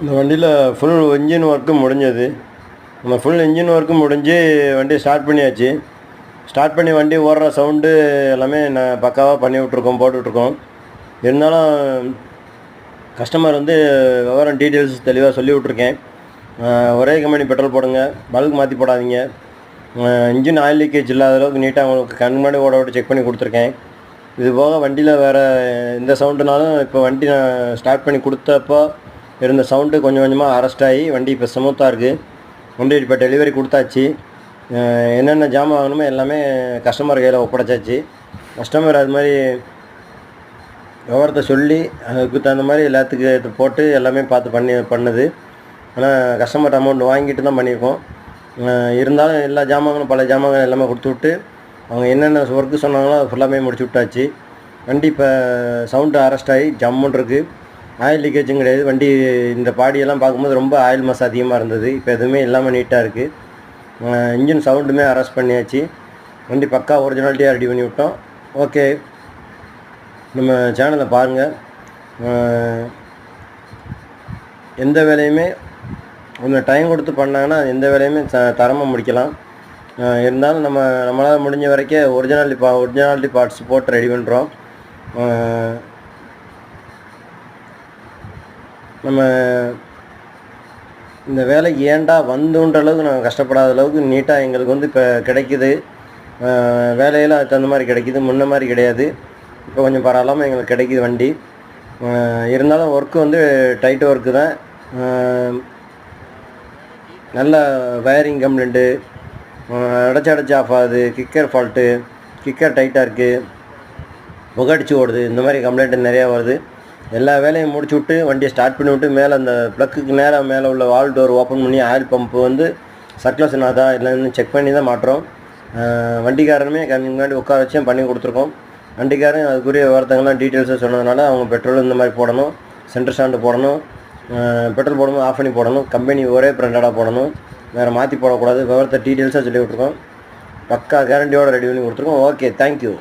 இந்த வண்டியில் full engine work முடிஞ்சது. நம்ம ஃபுல் இன்ஜின் ஒர்க்கு முடிஞ்சு வண்டியை ஸ்டார்ட் பண்ணியாச்சு. ஸ்டார்ட் பண்ணி வண்டி ஓடுற சவுண்டு எல்லாமே நான் பக்காவாக பண்ணி விட்ருக்கோம், போட்டுட்ருக்கோம். இருந்தாலும் கஸ்டமர் வந்து விவரம் டீட்டெயில்ஸ் தெளிவாக சொல்லி விட்ருக்கேன். ஒரே கம்பெனி பெட்ரோல் போடுங்க, பல்க் மாற்றி போடாதீங்க. இன்ஜின் ஆயில் லீக்கேஜ் இல்லாத அளவுக்கு நீட்டாக உங்களுக்கு கண் முன்னாடி ஓட விட்டு செக் பண்ணி கொடுத்துருக்கேன். இது போக வண்டியில் வேறு எந்த சவுண்டுனாலும் இப்போ வண்டி நான் ஸ்டார்ட் பண்ணி கொடுத்தப்போ இருந்த சவுண்டு கொஞ்சம் கொஞ்சமாக அரெஸ்ட் ஆகி வண்டி இப்போ ஸ்மூத்தாக இருக்குது. வண்டி இப்போ டெலிவரி கொடுத்தாச்சு. என்னென்ன ஜாமான் வாங்கணுமோ எல்லாமே கஸ்டமர் கையில் ஒப்படைச்சாச்சு. கஸ்டமர் அது மாதிரி விவரத்தை சொல்லி அதுக்கு தகுந்த மாதிரி எல்லாத்துக்கு போட்டு எல்லாமே பார்த்து பண்ணுது. ஆனால் கஸ்டமர் அமௌண்ட் வாங்கிட்டு தான் பண்ணியிருக்கோம். இருந்தாலும் எல்லா ஜாமான்களும் பழைய ஜாமான்கள் எல்லாமே கொடுத்து விட்டு அவங்க என்னென்ன ஒர்க்கு சொன்னாங்களோ அது ஃபுல்லாமே முடிச்சு விட்டாச்சு. வண்டி இப்போ சவுண்டு அரெஸ்ட் ஆகி ஜம்முன்னு இருக்குது. ஆயில் லீக்கேஜும் கிடையாது. வண்டி இந்த பாடியெல்லாம் பார்க்கும்போது ரொம்ப ஆயில் மாஸ் அதிகமாக இருந்தது. இப்போ எதுவுமே இல்லாமல் நீட்டாக இருக்குது. இன்ஜின் சவுண்டுமே அரெஸ்ட் பண்ணியாச்சு. வண்டி பக்கா ஒரிஜினாலிட்டியாக ரெடி பண்ணி விட்டோம். ஓகே, நம்ம சேனலை பாருங்கள். எந்த வேலையுமே கொஞ்சம் டைம் கொடுத்து பண்ணாங்கன்னா எந்த வேலையுமே தரமாக முடிக்கலாம். இருந்தாலும் நம்மளால் முடிஞ்ச வரைக்கும் ஒரிஜினாலிட்டி பார்ட்ஸ் போட்டு ரெடி பண்ணுறோம். நம்ம இந்த வேலைக்கு ஏன்டா வந்துன்ற அளவுக்கு நாங்கள் கஷ்டப்படாத அளவுக்கு நீட்டாக எங்களுக்கு வந்து இப்போ கிடைக்கிது. வேலையெல்லாம் அதுக்கு தகுந்த மாதிரி கிடைக்கிது. முன்ன மாதிரி கிடையாது. இப்போ கொஞ்சம் பரவாயில்லாமல் எங்களுக்கு கிடைக்கிது வண்டி. இருந்தாலும் ஒர்க்கு வந்து டைட் ஒர்க்கு தான். நல்ல வயரிங் கம்ப்ளைண்ட்டு, அடைச்சி ஆஃப் ஆகுது, கிக்கர் ஃபால்ட்டு, கிக்கர் டைட்டாக இருக்குது, புகடிச்சு ஓடுது, இந்த மாதிரி கம்ப்ளைண்ட்டு நிறையா வருது. எல்லா வேலையும் முடிச்சு விட்டு வண்டியை ஸ்டார்ட் பண்ணி விட்டு மேலே அந்த ப்ளக்குக்கு நேராக மேலே உள்ள வால் டோர் ஓப்பன் பண்ணி ஆயில் பம்பு வந்து சர்க்குலேஷன் ஆகுதா இல்லைன்னு செக் பண்ணி தான் மாட்டுறோம். வண்டிக்காரனுமே முன்னாடி உட்கார வச்சு பண்ணி கொடுத்துருக்கோம். வண்டிக்காரன் அதுக்குரிய விவரத்தங்கள்லாம் டீட்டெயில்ஸாக சொன்னதுனால அவங்க பெட்ரோல் இந்த மாதிரி போடணும், சென்டர் ஸ்டாண்டு போடணும், பெட்ரோல் போடணும், ஆஃப் பண்ணி போடணும், கம்பெனி ஒரே பிராண்டடாக போடணும், வேறு மாற்றி போடக்கூடாது. விவரத்தை டீட்டெயில்ஸாக சொல்லி விட்ருக்கோம். பக்கா கேரண்டியோடு ரெடி பண்ணி கொடுத்துருக்கோம். Okay, thank you.